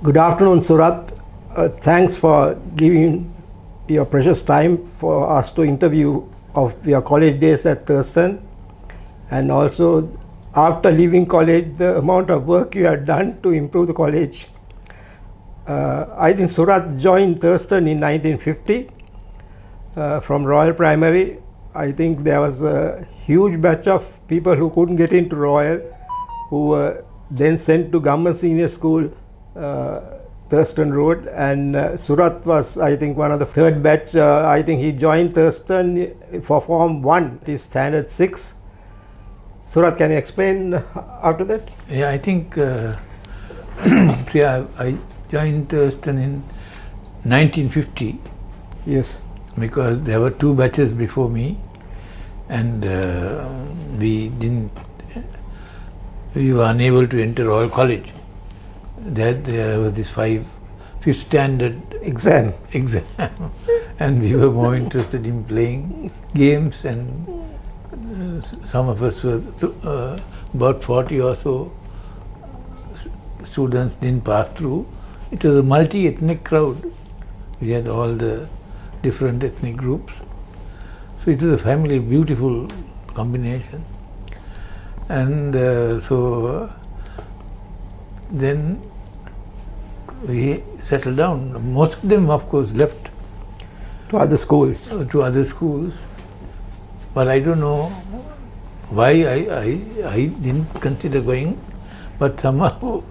Good afternoon, Surat. Thanks for giving your precious time for us to interview of your college days at Thurstan, and also after leaving college, the amount of work you had done to improve the college. I think Surat joined Thurstan in 1950 from Royal Primary. I think there was a huge batch of people who couldn't get into Royal, who were then sent to Government Senior School, Thurstan Road, and Surat was, I think, one of the third batch. I think he joined Thurstan for Form 1, it is Standard 6. Surat, can you explain after that? Yeah, I think I joined Thurstan in 1950. Yes. Because there were two batches before me, and we were unable to enter Royal College. There was this fifth standard exam, and we were more interested in playing games, and some of us were about 40 or so students didn't pass through. It was a multi-ethnic crowd. We had all the different ethnic groups. So it was a beautiful combination. And so then we settled down. Most of them, of course, left to other schools. But I don't know why I didn't consider going, but somehow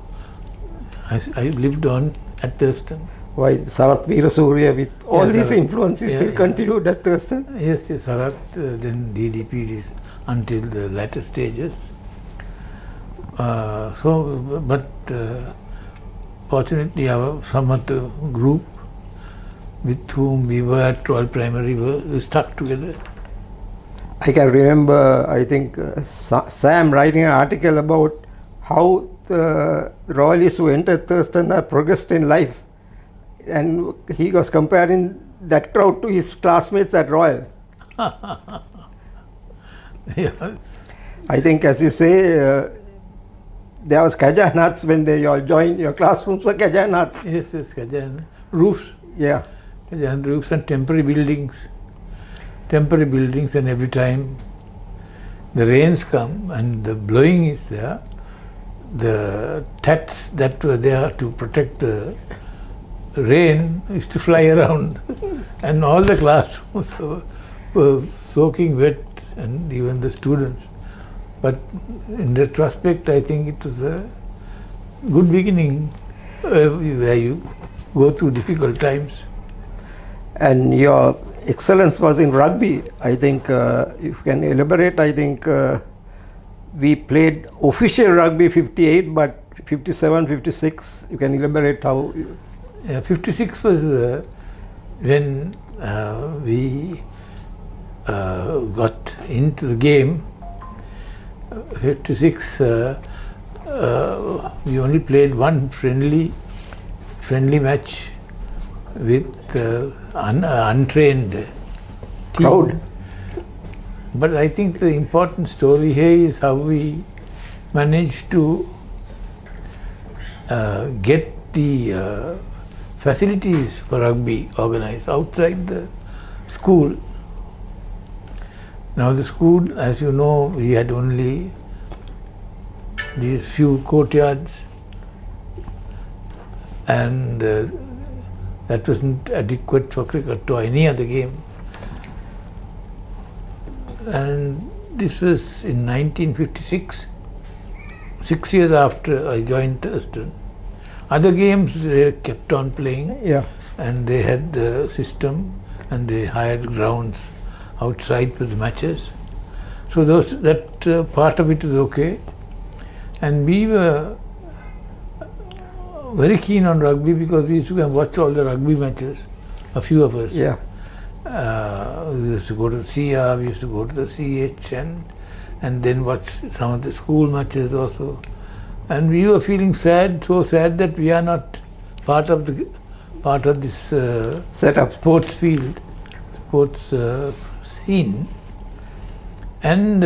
I lived on at Thurstan. Why Sarat Veerasurya, with all these influences, still continued at Thurstan? Yes, Sarat, then DDP is until the latter stages. But fortunately our Samat group with whom we were at Royal Primary were stuck together. I can remember, I think, Sam writing an article about how the Royalists who entered Thurstan have progressed in life. And he was comparing that crowd to his classmates at Royal. Yeah. I think, as you say, there was Kajanats when they all joined. Your classrooms were Kajanats. Yes, Kajan. Roofs. Yeah. Kajan roofs and temporary buildings. And every time the rains come and the blowing is there, the tats that were there to protect the rain used to fly around, and all the classrooms were soaking wet, and even the students. But in retrospect, I think it was a good beginning where you go through difficult times. And your excellence was in rugby. I think, if you can elaborate, I think we played official rugby 58, but 57, 56, you can elaborate how... Yeah, 56 was when we got into the game. 56, we only played one friendly match with untrained team. Crowd. But I think the important story here is how we managed to get the facilities for rugby organized outside the school. Now the school, as you know, we had only these few courtyards, and that wasn't adequate for cricket or any other game. And this was in 1956, 6 years after I joined Thurstan. Other games they kept on playing, yeah, and they had the system, and they hired grounds outside for the matches. So that part of it is okay. And we were very keen on rugby because we used to go and watch all the rugby matches, a few of us. Yeah. We used to go to CR, we used to go to the CH, and then watch some of the school matches also. And we were feeling sad, so sad that we are not part of this setup, sports field, sports scene. And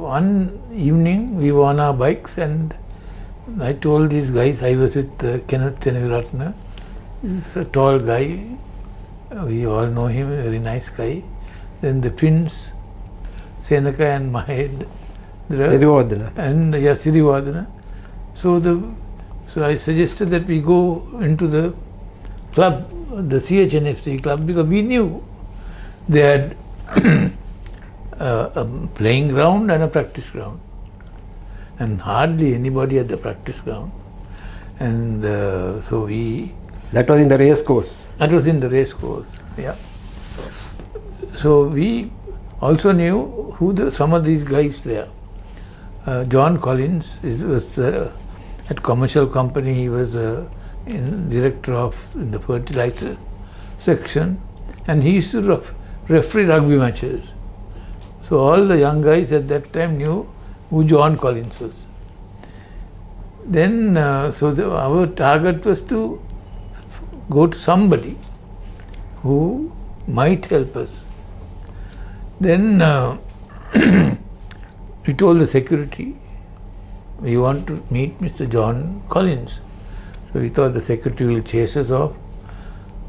one evening we were on our bikes and I told these guys, I was with Kenneth Teneviratna. He's a tall guy. We all know him, a very nice guy. Then the twins, Senaka and Mahed. Sirivardhana. And Sirivardhana. So I suggested that we go into the club, the CHNFC club, because we knew they had a playing ground and a practice ground. And hardly anybody at the practice ground. And so we... That was in the race course. That was in the race course, yeah. So we also knew who some of these guys there. John Collins was at commercial company. He was director in the fertilizer section, and he used to referee rugby matches. So all the young guys at that time knew who John Collins was. Then, our target was to go to somebody who might help us. Then we told the security, we want to meet Mr. John Collins. So we thought the secretary will chase us off.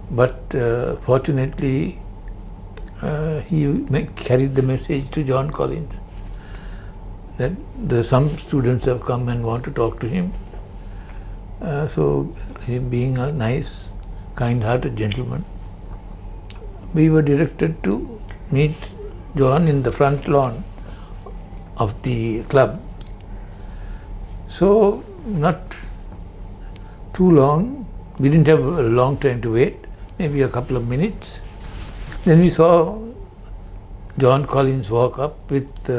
But fortunately, he carried the message to John Collins that some students have come and want to talk to him. So him being a nice, kind-hearted gentleman, we were directed to meet John in the front lawn of the club. So not too long, we didn't have a long time to wait, maybe a couple of minutes. Then we saw John Collins walk up with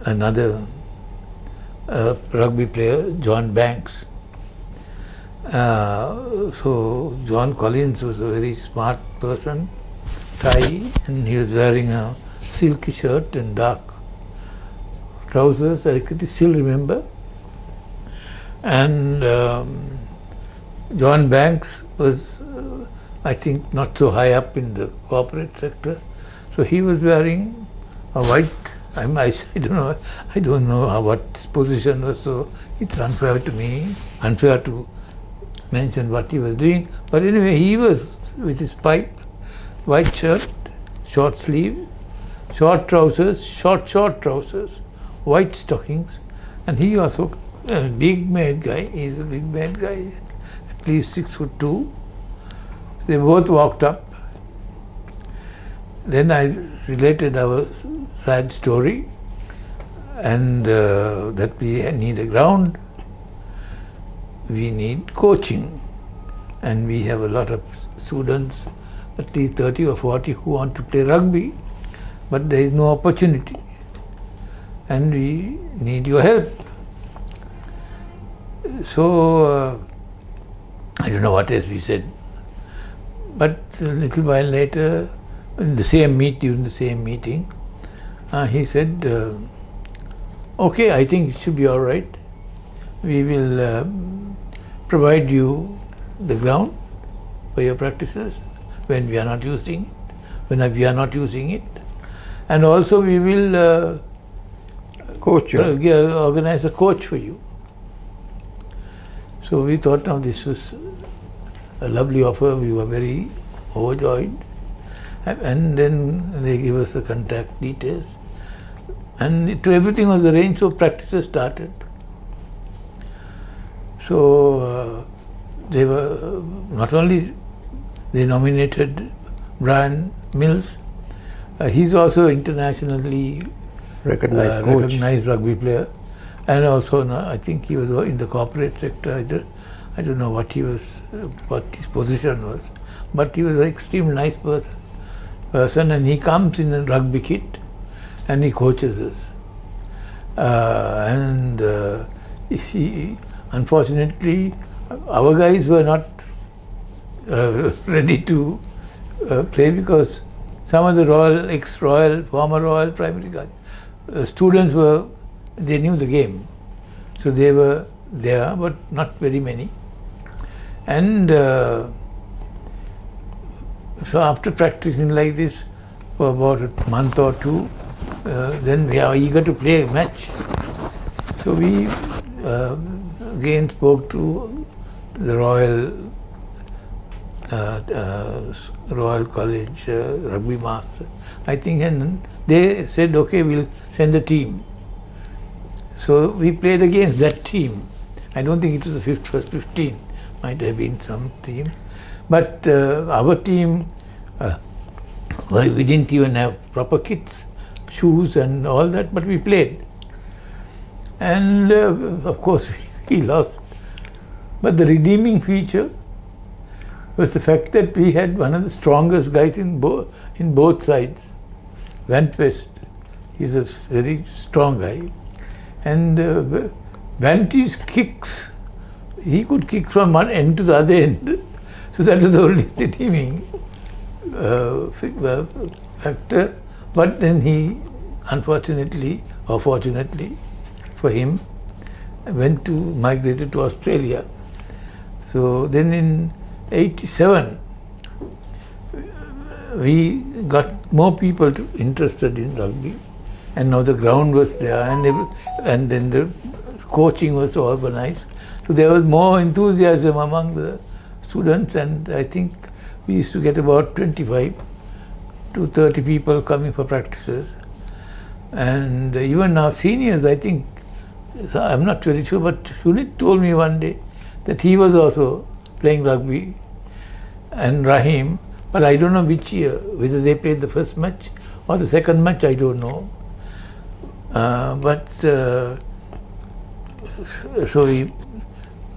another rugby player, John Banks. So John Collins was a very smart person, tie, and he was wearing a silky shirt and dark trousers, I could still remember. And John Banks was, I think, not so high up in the corporate sector. So he was wearing a white, I don't know what his position was, so it's unfair to me, unfair to mention what he was doing. But anyway, he was with his pipe, white shirt, short sleeve, short trousers, short trousers, white stockings, and he also a big made guy. He's a big made guy, at least 6'2". They both walked up. Then I related our sad story, and that we need a ground, we need coaching, and we have a lot of students, at least 30 or 40, who want to play rugby, but there is no opportunity, and we need your help. So I don't know what else we said, but a little while later, during the same meeting, he said, okay, I think it should be all right. We will provide you the ground for your practices when we are not using it, and also we will Coach you. Organize a coach for you. So we thought, now this was a lovely offer. We were very overjoyed. And then they gave us the contact details. And everything was arranged, so practices started. So they were, not only they nominated Brian Mills, he's also internationally recognized rugby player. And also, I think he was in the corporate sector. I don't know what his position was, but he was an extremely nice person, and he comes in a rugby kit, and he coaches us. Unfortunately, our guys were not ready to play, because some of the ex-Royal, former Royal primary guys, students they knew the game. So they were there, but not very many. And so after practicing like this for about a month or two, then we are eager to play a match. So we again spoke to the Royal College rugby master, I think, and they said, okay, we'll send a team. So we played against that team. I don't think it was the first 15, might have been some team. But our team, we didn't even have proper kits, shoes and all that, but we played. And of course, we lost. But the redeeming feature was the fact that we had one of the strongest guys in both sides. Van West, he's a very strong guy. And Vanty's kicks, he could kick from one end to the other end. So that was the only redeeming factor. But then he, unfortunately or fortunately for him, migrated to Australia. So then in 87, we got more people interested in rugby, and now the ground was there, and then the coaching was organized. So there was more enthusiasm among the students, and I think we used to get about 25 to 30 people coming for practices. And even our seniors, I think, so I'm not very sure, but Sunit told me one day that he was also playing rugby, and Rahim, but I don't know which year, whether they played the first match or the second match, I don't know. So we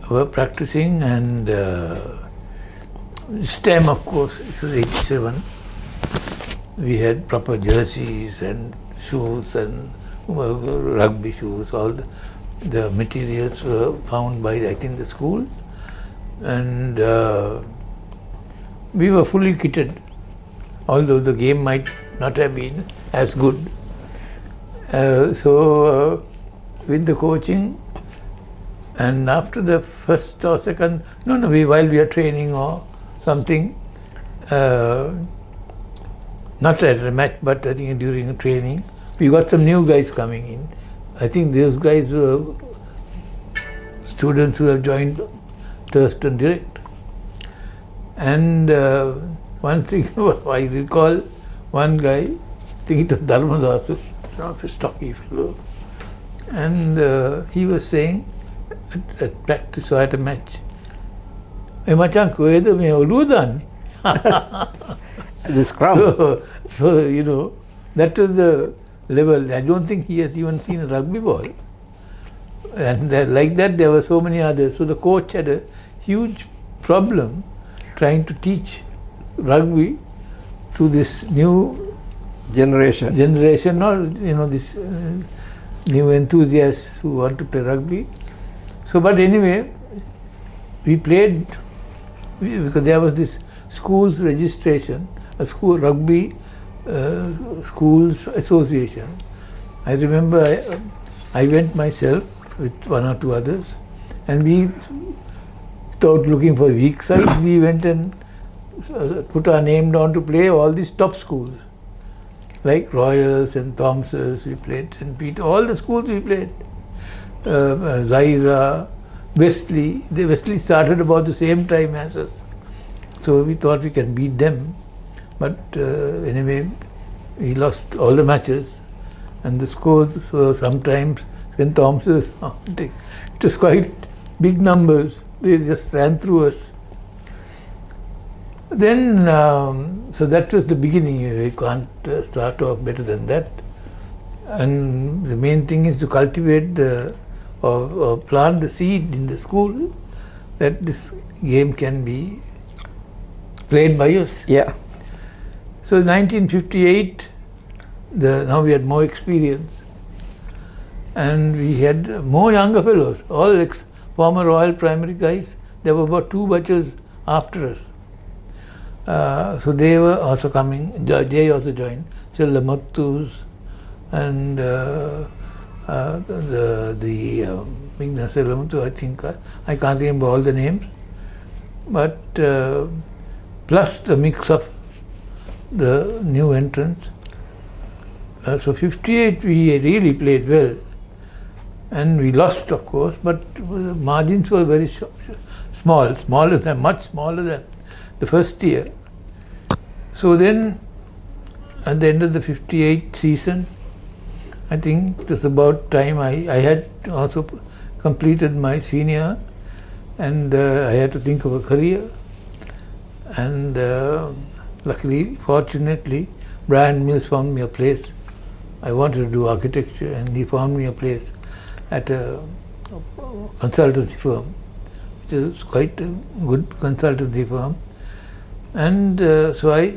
were practicing, and this time, of course, it was 87, we had proper jerseys and shoes and rugby shoes, all the materials were found by, I think, the school, and we were fully kitted, although the game might not have been as good. So with the coaching, and after the first or second, while we are training or something, not at a match, but I think during training, we got some new guys coming in. I think those guys were students who have joined Thurstan direct. And one thing, I recall one guy, I think it was Dharmadasu, a stocky fellow, and he was saying at practice or at a match, "Hey, Machan, koeda me uludan." The scrum. So, that was the level. I don't think he has even seen a rugby ball. And like that, there were so many others. So the coach had a huge problem trying to teach rugby to this new generation, or this new enthusiasts who want to play rugby. So, but anyway, we played because there was this school's registration, a school rugby schools association. I remember I went myself with one or two others, and we, without looking for weak side, we went and put our name down to play all these top schools, like Royals and Thompsons. We played St. Peter, all the schools we played. Zaira, Wesley. Wesley started about the same time as us, so we thought we can beat them. But anyway, we lost all the matches, and the scores were sometimes St. Thomas's. It was quite big numbers. They just ran through us. Then, so that was the beginning. You can't start off better than that. And the main thing is to cultivate or plant the seed in the school that this game can be played by us. Yeah. So 1958, now we had more experience, and we had more younger fellows, all former Royal Primary guys. There were about 2 batches after us. So they were also coming. They also joined. Silla Mattus and Vigna Selamutu, I think. I can't remember all the names. But plus the mix of the new entrants. So 58 we really played well. and we lost, of course, but margins were very small, much smaller than the first year. So then, at the end of the 58 season, I think it was about time I had also completed my senior, and I had to think of a career. And luckily, fortunately, Brian Mills found me a place. I wanted to do architecture, and he found me a place at a consultancy firm, which is quite a good consultancy firm. And so I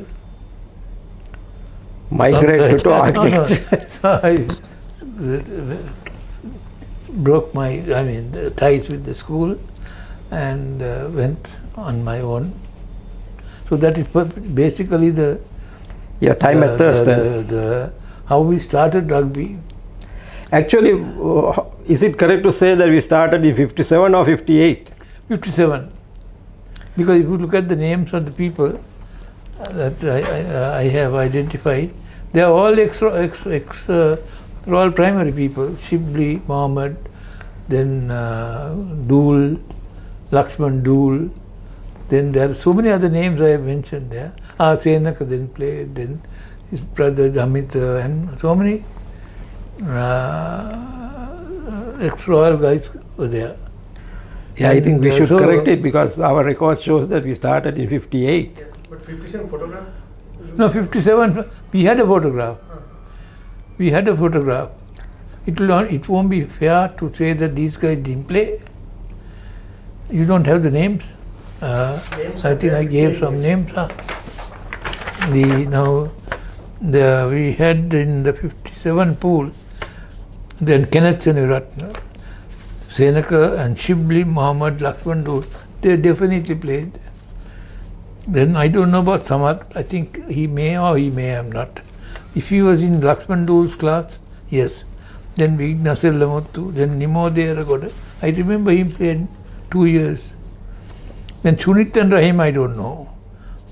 migrated to architecture. So I broke the ties with the school and went on my own. So that is basically your time at Thurstan. How we started rugby. Actually, is it correct to say that we started in 57 or 58? 57. Because if you look at the names of the people that I have identified, they are all Royal Primary people. Shibli, Mohammed, then Dool, Lakshman Dool. Then there are so many other names I have mentioned there. Senaka then played, then his brother Amit, and so many ex-Royal guys were there. Yeah, I think we should correct it because our record shows that we started in 58. Yeah, but 57 photograph? No, 57, we had a photograph. We had a photograph. It won't be fair to say that these guys didn't play. You don't have the names. I think I gave some names. We had in the 57 pool, then Kenneth Seneviratne, Senaka and Shibli, Mohammed, Lakshman Dool, they definitely played. Then I don't know about Samat. I think he may or he may have not. If he was in Lakshman Dool's class, yes. Then Nasir Lamottu, then Nimo Dearagoda. I remember him played 2 years. Then Chunit and Rahim, I don't know.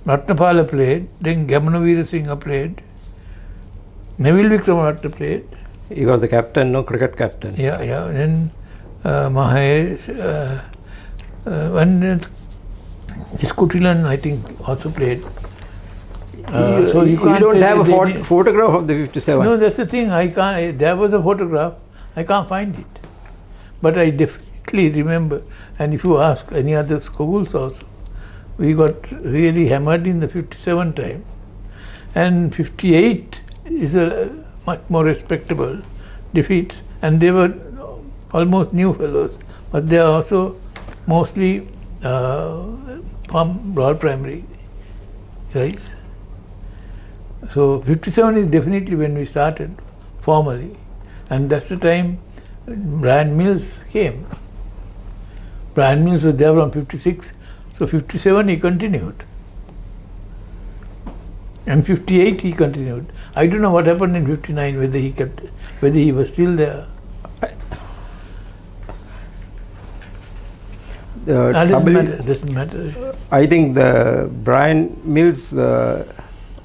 Ratnapala played, then Gamanavira Singh played, Neville Vikramaratne played. He was the captain, no cricket captain. Yeah. Then Mahesh, and Iskutilan, I think, also played. So you can't. You don't have a photograph of the 57? No, that's the thing. I can't. There was a photograph. I can't find it. But I definitely remember. And if you ask any other schools also, we got really hammered in the 57 time. And 58 is a much more respectable defeat. And they were almost new fellows. But they are also mostly from Royal Primary guys. So 57 is definitely when we started formally, and that's the time Brian Mills came. Brian Mills was there from 56, so 57 he continued, and 58 he continued. I don't know what happened in 59, whether he was still there. Doesn't matter. I think the Brian Mills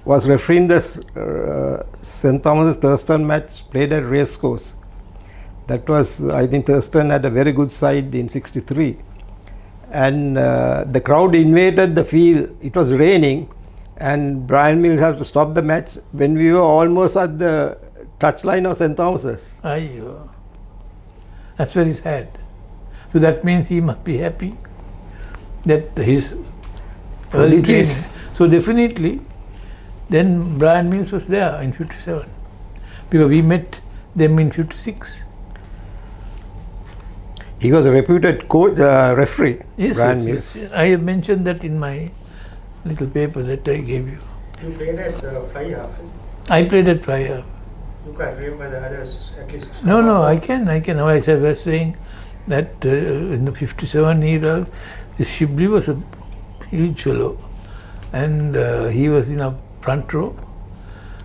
was refereeing the St. Thomas' Thurstan match played at Racecourse. That was, I think Thurstan had a very good side in 63. And the crowd invaded the field. It was raining and Brian Mills had to stop the match when we were almost at the touchline of St. Thomas's. Ayyo. That's very sad. So that means he must be happy that his early training. So definitely, then Brian Mills was there in 57 because we met them in 56. He was a reputed coach, referee, yes, Brian Mills. Yes. I have mentioned that in my little paper that I gave you. You played as fly half. I played at fly half. You can't remember the others at least. No, I can. Now I was saying that in the 57 era, the Shibli was a huge fellow, and he was in a front row.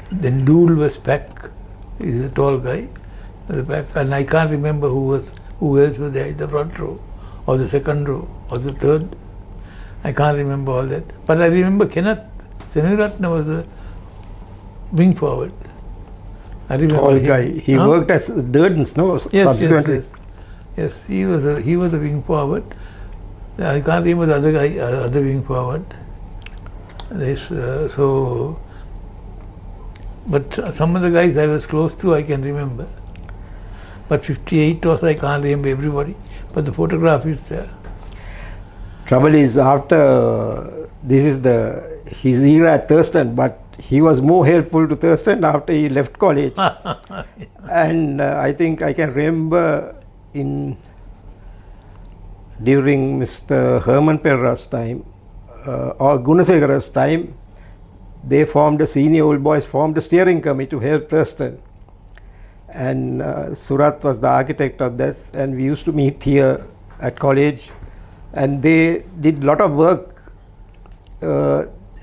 Then Dool was back. He's a tall guy, the back, and I can't remember who else was there in the front row, or the second row, or the third. I can't remember all that, but I remember Kenneth Seneviratne was a wing forward. I remember Tall him. guy. He worked as Durden's, no? Yes, Subsequently. yes. Yes, he was a wing forward. I can't remember the other guy, other wing forward. But some of the guys I was close to, I can remember. But 58 was, I can't remember everybody. But the photograph is there. Trouble is, after this is his era at Thurstan, but he was more helpful to Thurstan after he left college. And I think I can remember during Mr. Herman Perra's time or Gunasekara's time, they formed senior old boys formed a steering committee to help Thurstan. And Surat was the architect of that, and we used to meet here at college, and they did a lot of work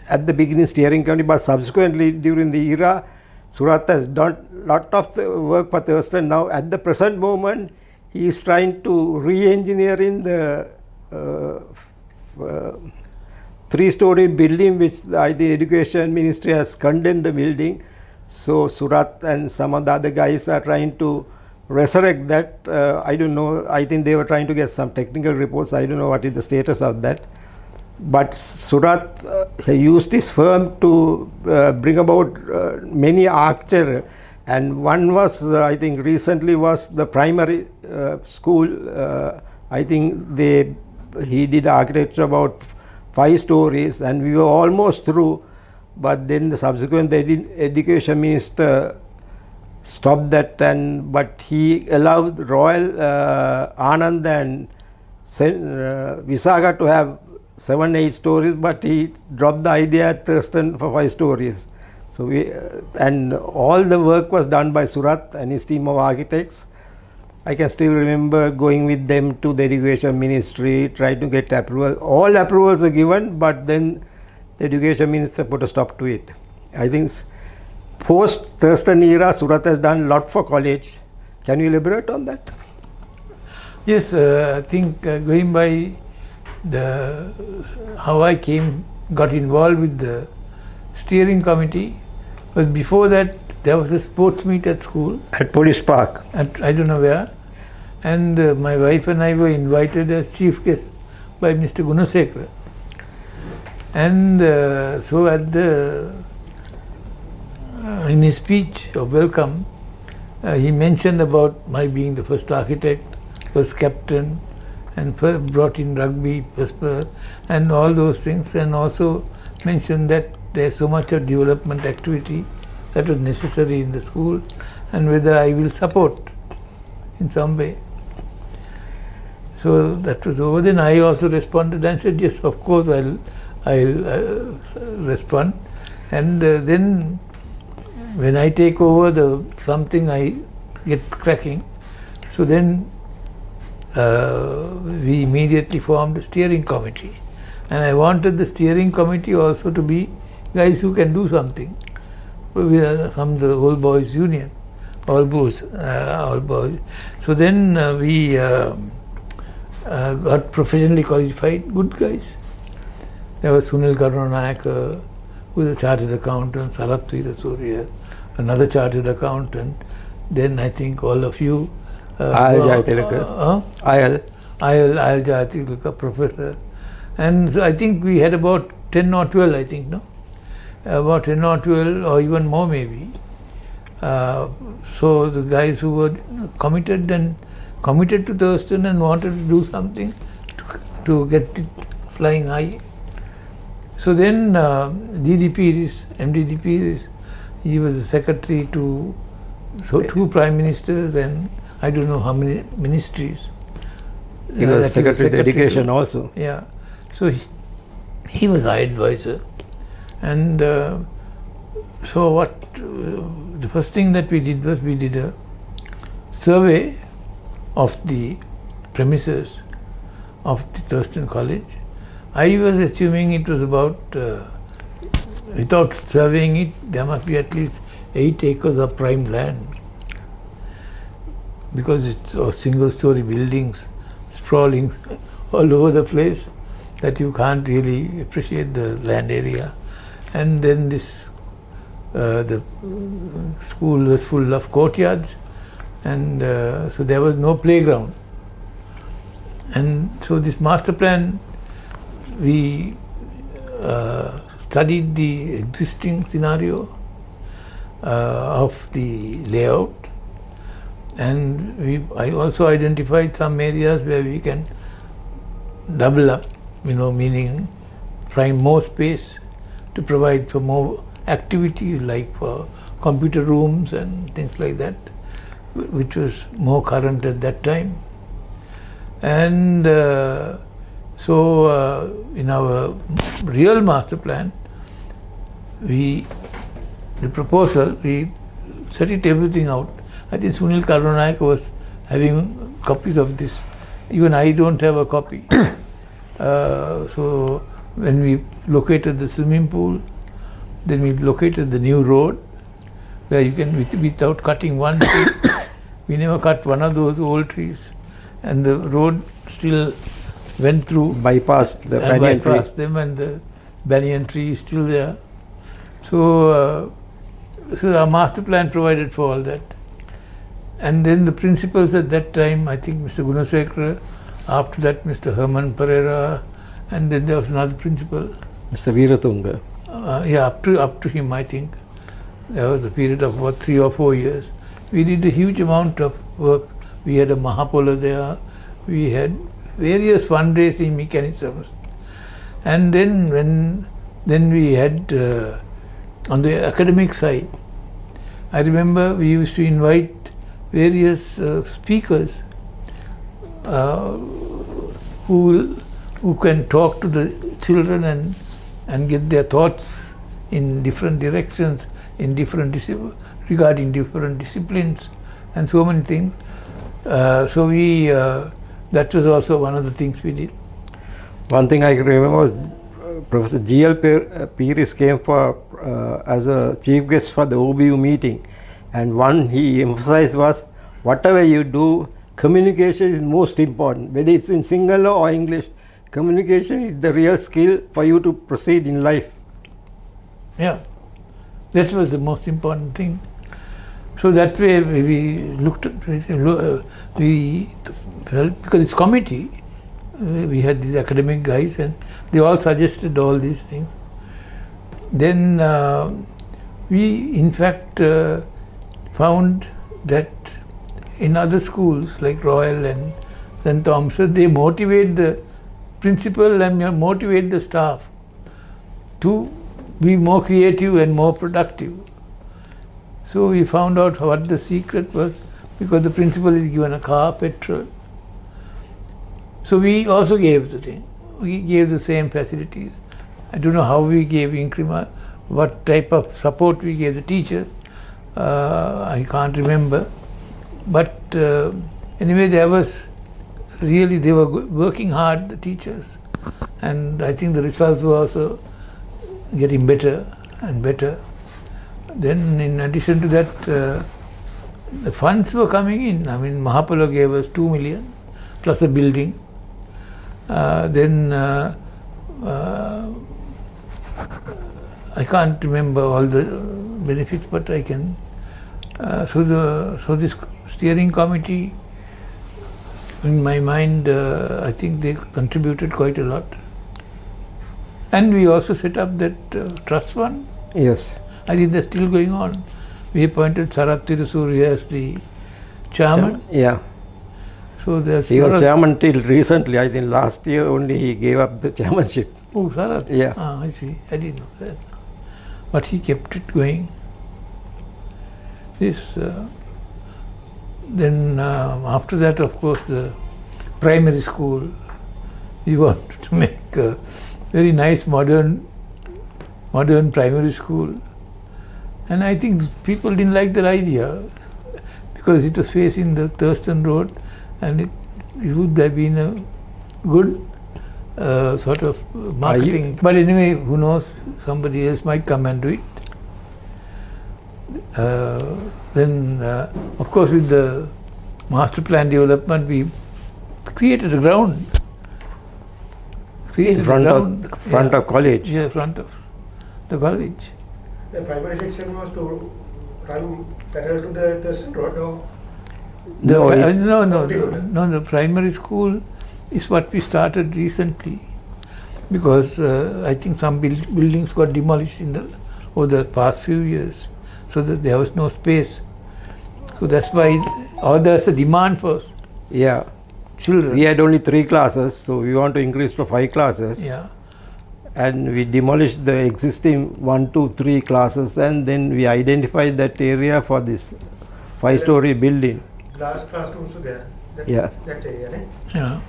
at the beginning, steering committee, but subsequently during the era, Surat has done a lot of the work for Thurstan. Now at the present moment, he is trying to re-engineer in the 3-story building, which the Education Ministry has condemned the building. So Surat and some of the other guys are trying to resurrect that. I don't know, I think they were trying to get some technical reports. I don't know what is the status of that. But Surat used his firm to bring about many architecture, and one was, I think recently was the primary school. I think he did architecture about 5 stories, and we were almost through. But then the subsequent education minister stopped that, but he allowed Royal Anand and Visaga to have 7-8 stories, but he dropped the idea at Thurstan for 5 stories. So and all the work was done by Surat and his team of architects. I can still remember going with them to the education ministry, trying to get approval. All approvals are given, but then the education minister put a stop to it. I think post Thurstan era, Surat has done a lot for college. Can you elaborate on that? Yes, I think going by how I got involved with the steering committee, but before that there was a sports meet at school. At Police Park. I don't know where. And my wife and I were invited as chief guests by Mr. Gunasekara. And so in his speech of welcome, he mentioned about my being the first architect, first captain, and first brought in rugby, and all those things, and also mentioned that there's so much of development activity that was necessary in the school, and whether I will support in some way. So that was over. Then I also responded and said, yes, of course I'll respond. And then when I take over something, I get cracking. So then we immediately formed a steering committee. And I wanted the steering committee also to be guys who can do something. We are from the Old Boys Union, all boys. So then we got professionally qualified good guys. There was Sunil Karunanayaka, who was a chartered accountant, Sarat Veerasurya, another chartered accountant. Then I think all of you. Ayal Jayatilaka. Ayal Jayatilaka, professor. And so I think we had about 10 or 12, I think, no? About 10 or 12 or even more maybe. So the guys who were committed to Thurstan and wanted to do something to get it flying high. So then MD Pires, he was the secretary to 2 prime ministers and I don't know how many ministries. He was secretary to education also. Yeah. So he was our advisor. And so the first thing that we did was we did a survey of the premises of the Thurstan College. I was assuming it was about, without surveying it, there must be at least 8 acres of prime land. Because it's single-story buildings sprawling all over the place that you can't really appreciate the land area. And then the school was full of courtyards, and so there was no playground. And so this master plan, we studied the existing scenario of the layout, and I also identified some areas where we can double up, meaning find more space to provide for more activities like for computer rooms and things like that, which was more current at that time. And so in our real master plan, the proposal, we set it everything out. I think Sunil Karunanayak was having copies of this. Even I don't have a copy. So when we located the swimming pool, then we located the new road where you can, without cutting one tree, we never cut one of those old trees, and the road still went through, bypassed the and banyan tree. bypassed them, and the banyan tree is still there. So, so our master plan provided for all that. And then the principals at that time, I think Mr. Gunasekara, after that Mr. Herman Pereira, and then there was another principal. Mr. Veeratunga. Yeah, up to him, I think. There was a period of about 3 or 4 years. We did a huge amount of work. We had a Mahapolo there. We had various fundraising mechanisms. And then then we had, on the academic side, I remember we used to invite various speakers who can talk to the children and get their thoughts in different directions, in regarding different disciplines and so many things. So we that was also one of the things we did. One thing I remember was Professor G.L. Piris came for as a chief guest for the OBU meeting, and one he emphasized was, whatever you do, communication is most important. Whether it's in Sinhala or English, communication is the real skill for you to proceed in life. Yeah, that was the most important thing. So that way we looked at, we felt, because it's committee, we had these academic guys and they all suggested all these things. Then we in fact found that in other schools like Royal and St. Thomas, they motivate the principal and motivate the staff to be more creative and more productive. So we found out what the secret was, because the principal is given a car, petrol. So we also gave the thing. We gave the same facilities. I don't know how we gave increment, what type of support we gave the teachers. I can't remember. But anyway, there was really, they were working hard, the teachers. And I think the results were also getting better and better. Then in addition to that, the funds were coming in. I mean, Mahapolo gave us 2 million plus a building. Then I can't remember all the benefits, but I can. So this steering committee, in my mind, I think they contributed quite a lot. And we also set up that trust fund. Yes. I think that's still going on. We appointed Sarath Tirusuri as the chairman. Yeah. So there's He was chairman till recently. I think last year only he gave up the chairmanship. Oh, Sarath. Yeah. Ah, I see. I didn't know that. But he kept it going. This. Then after that, of course, the primary school. We wanted to make a very nice modern primary school. And I think people didn't like that idea because it was facing the Thurstan Road, and it would have been a good sort of marketing. But anyway, who knows, somebody else might come and do it. Then, of course, with the master plan development, we created a ground. In front of college. Yeah, front of the college. The primary section was to run parallel to the Thurstan Road, or No, the primary school is what we started recently, because I think some buildings got demolished over the past few years, so that there was no space. So that's why, or there's a demand for Yeah. children. We had only 3 classes, so we want to increase to 5 classes. Yeah. And we demolished the existing 1, 2, 3 classes, and then we identified that area for this 5-story building. Glass classrooms were there. Yeah. That area, right? Yeah.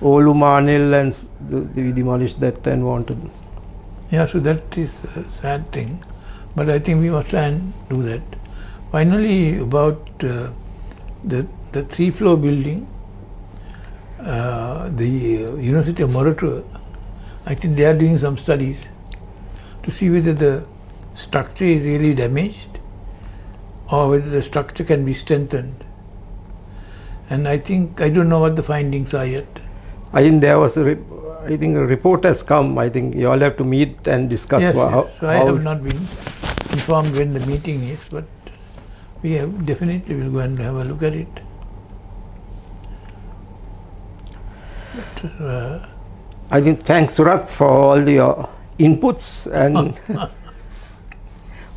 Olumanil, and we demolished that and wanted. Yeah, so that is a sad thing, but I think we must try and do that. Finally, about the 3-floor building, the University of Moratuwa, I think they are doing some studies to see whether the structure is really damaged or whether the structure can be strengthened. And I don't know what the findings are yet. I think there was a report has come. I think you all have to meet and discuss. Yes, how, yes. So I have not been informed when the meeting is, but we have definitely will go and have a look at it. But, I think thanks Surat for all your inputs and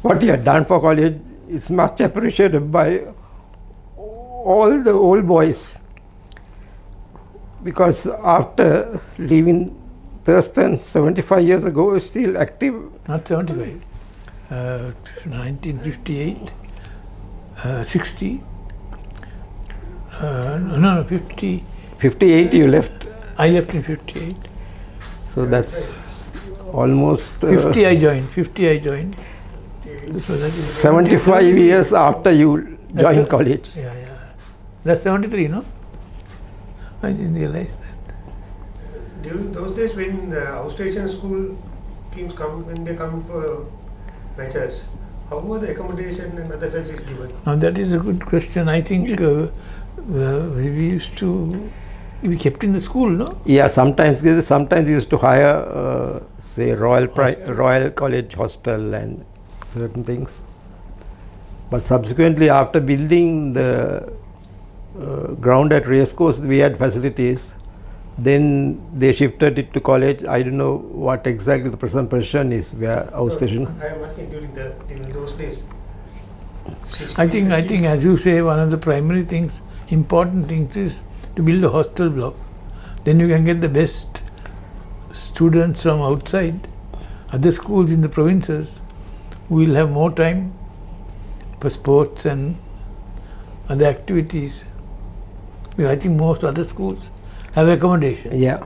what you have done for college. It's much appreciated by all the old boys, because after leaving Thurstan 75 years ago, is still active. not 75, 1958, 60, no, 50. 58 you left, I left in 58. so that's almost 50 I joined. So that is 75 years after you That's joined a- college. Yeah. That's 73, no? I didn't realize that. During those days when the outstation school teams come, when they come for matches, how were the accommodation and other facilities given? Now that is a good question. I think we used to be kept in the school, no? Yeah, sometimes we used to hire, say, Royal College hostel and certain things. But subsequently, after building the ground at Racecourse, we had facilities. Then they shifted it to college. I don't know what exactly the present position is, where outstation. I am asking during those days. I think as you say, one of the primary things, important things is to build a hostel block. Then you can get the best students from outside, other schools in the provinces, who will have more time for sports and other activities. Because I think most other schools have accommodation. Yeah.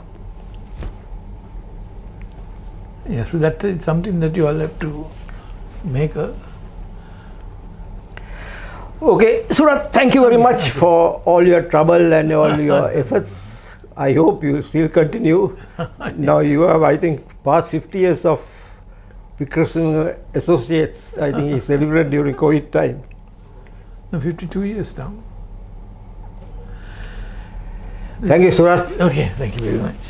Yeah, so that is something that you all have to make a. Okay, Surat, thank you very much for all your trouble and all your efforts. I hope you still continue. Now you have, I think, past 50 years of Vikram Associates. I think he celebrated during COVID time. No, 52 years now. Thank you, Surat. Okay, thank you very much.